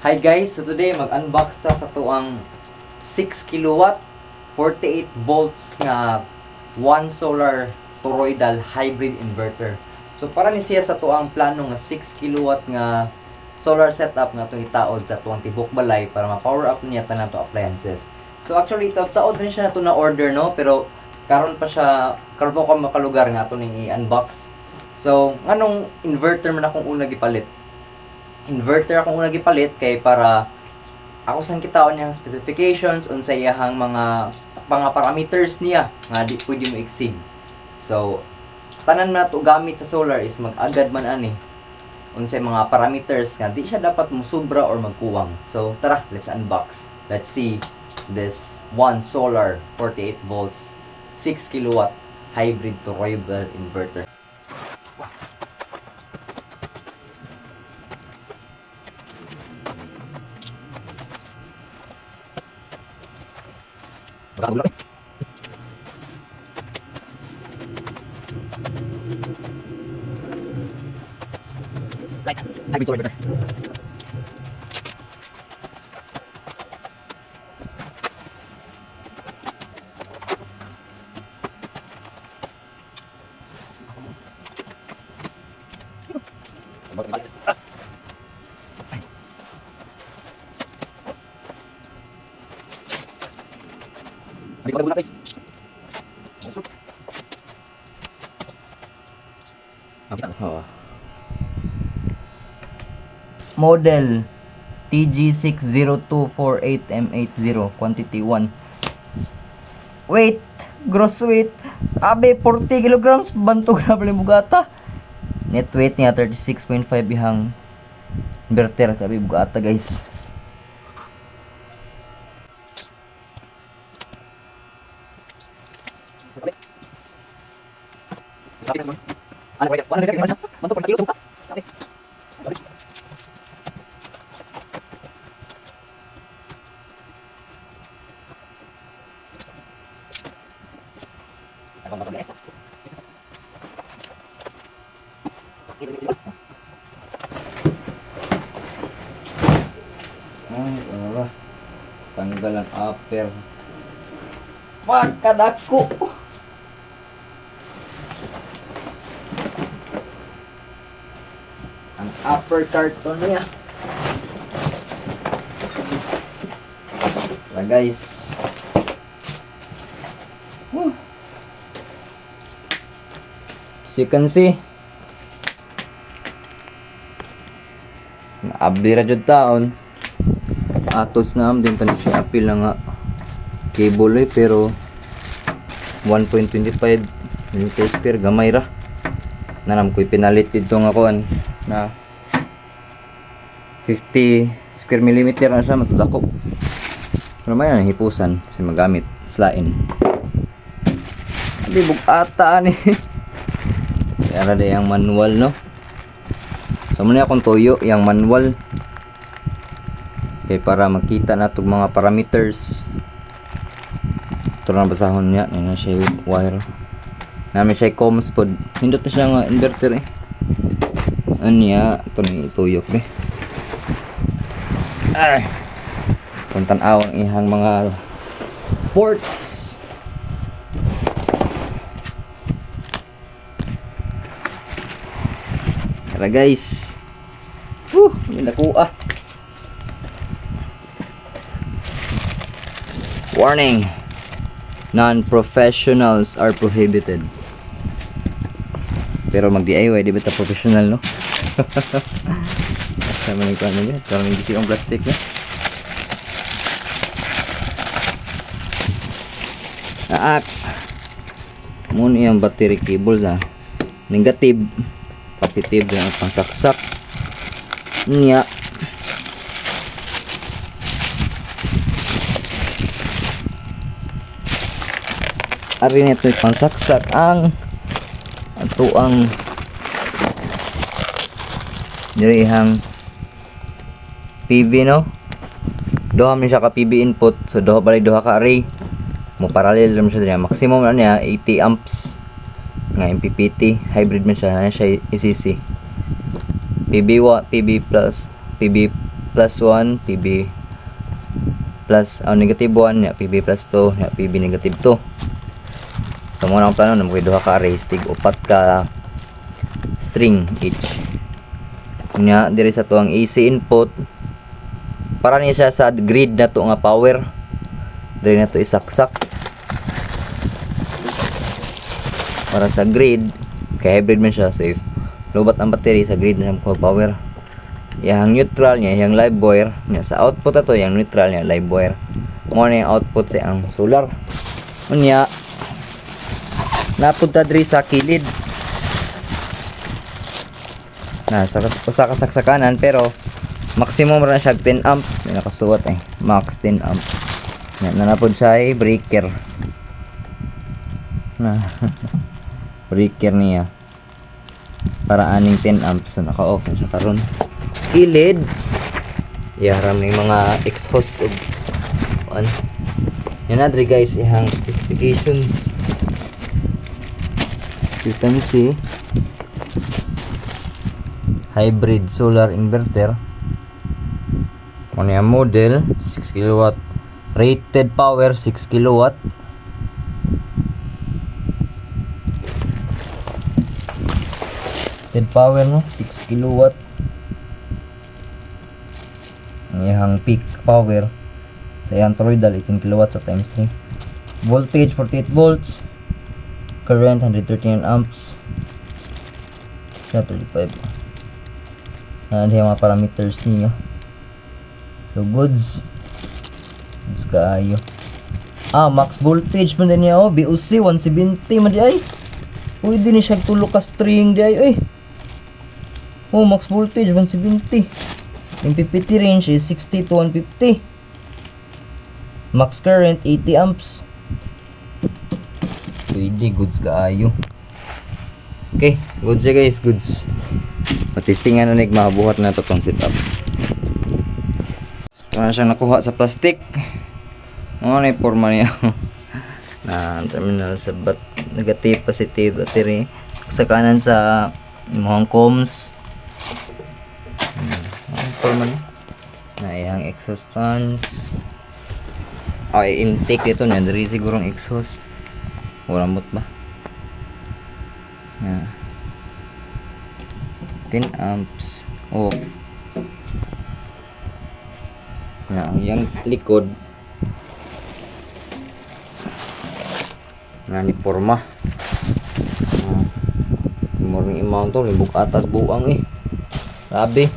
Hi guys, so today mag-unbox ta sa tuang 6 kilowatt 48 volts nga 1 solar toroidal hybrid inverter. So para ni siya sa tuang plano nga 6 kilowatt nga solar setup nga itong itaod sa tuang tibok balay para ma-power up niya tanan to appliances. So actually taod rin siya na to na order no, pero karon pa ko makalugar nga to ning i-unbox. So nganong inverter man akong una gipalit? Inverter akong una gipalit kay para ako sang kitaon niyang specifications unsay iyahang mga parameters niya nga di pwede mo exceed. So tanan man nato gamit sa solar is mag-agad man ani unsay mga parameters nga di siya dapat musubra or magkuwang. So tara, let's unbox. Let's see this one solar 48 volts 6 kilowatt hybrid toroidal inverter. Bulak eh. Light. Hybrid solar inverter. Hindi ko bulak guys. Model TG60248M80 quantity 1. Weight, gross weight abe 40 kilograms, bantog na pala bugata. Net weight niya 36.5 ihang inverter kabi bugata guys. Ano ba 'yan? 100 seconds. Manto per kilo suka. Ate. Ako ba ba? Ay, ala. Tanggal ang upper. Pagkadako. Ang upper carton niya. Wala guys. So you can see, naabdi ra jud taon. Atos na am din pa siya apil na nga cable pero 1.25 meter square gamay ra. Nanam ko'y pinalit dito nga kuan na 50 square millimeter na siya, mas dako. Pero may na hipusan kasi magamit slain. Hindi bugata ni. Kaya na yung manual no. So muna akong tuyo yung manual. Okay, para makita na itong mga parameters. Ito na basahon niya. Yan na siya yung wire. Namin siya yung comms pod. Hindot na siya nga inverter eh. Anya, ito na ituyok eh. Ay! Kung tanaw ang ihang mga ports. Tara guys. May nakuha. Warning. Non-professionals are prohibited. Pero mag-DIY, di ba ito professional, no? Sama nito ano niya? Parang hindi siya ang plastic niya. Muna yung battery cables ha. Negative. Positive yung pangsaksak. Niya. Ari nito yung pangsaksak ang dirihang PV no. Duha man siya ka PV input, so duha ka array. Mo parallel ram siya diya. Maximum na niya 80 amps nga MPPT, hybrid man siya, na siya ECC. PB1, PB plus, PB plus 1, PB plus negative 1, nya PB plus 2, nya PB negative 2. So muna ang plano na duha ka array, tig upat ka string each. Nya diri sa to ang AC input para niya siya sa grid na to nga power. Diri na to isaksak para sa grid kay hybrid man siya. So if lobat ang battery sa grid na siya power, yang neutral niya yang live wire niya sa output ato, yang neutral niya live wire mo na yung output sa ang solar. Unya napunta diri sa kilid na sa kasaksakan pero maximum ra siya 10 amps na nakasuwat max 10 amps na napod siya ay breaker na breaker niya para aning 10 amps. So naka off na siya karon. Kilid iharam ng mga exhaust of one. Yan na dre guys ihang specifications. You can see hybrid solar inverter. Ano yung model 6 kilowatt, rated power 6 kilowatt. Rated power no 6 kilowatt. Ang peak power sa iyang toroidal 18 kilowatt sa times 3. Voltage 48 volts. Current 139 amps. Sa 35. Ano yung mga parameters niyo. So goods kaayo. Max voltage man din niya BOC 170 man di ay. Pwede ni siya tulo ka string di ay. Max voltage 170. Yung PPT range is 60 to 150. Max current 80 amps. Pwede, goods kaayo. Okay, goods siya guys, goods. Matistingan na mabuhat na ito itong setup. Ito na siyang nakuha sa plastic. Ano na yung forma niya? Na terminal sa negative, positive battery. Sa kanan sa mga comms. Forma niya. Na yung exhaust fans. Intake dito na. Dari sigurong exhaust. Waramot ba? 10 amps off. Yang likod ni forma. Morning amount to libuk atas buang sabi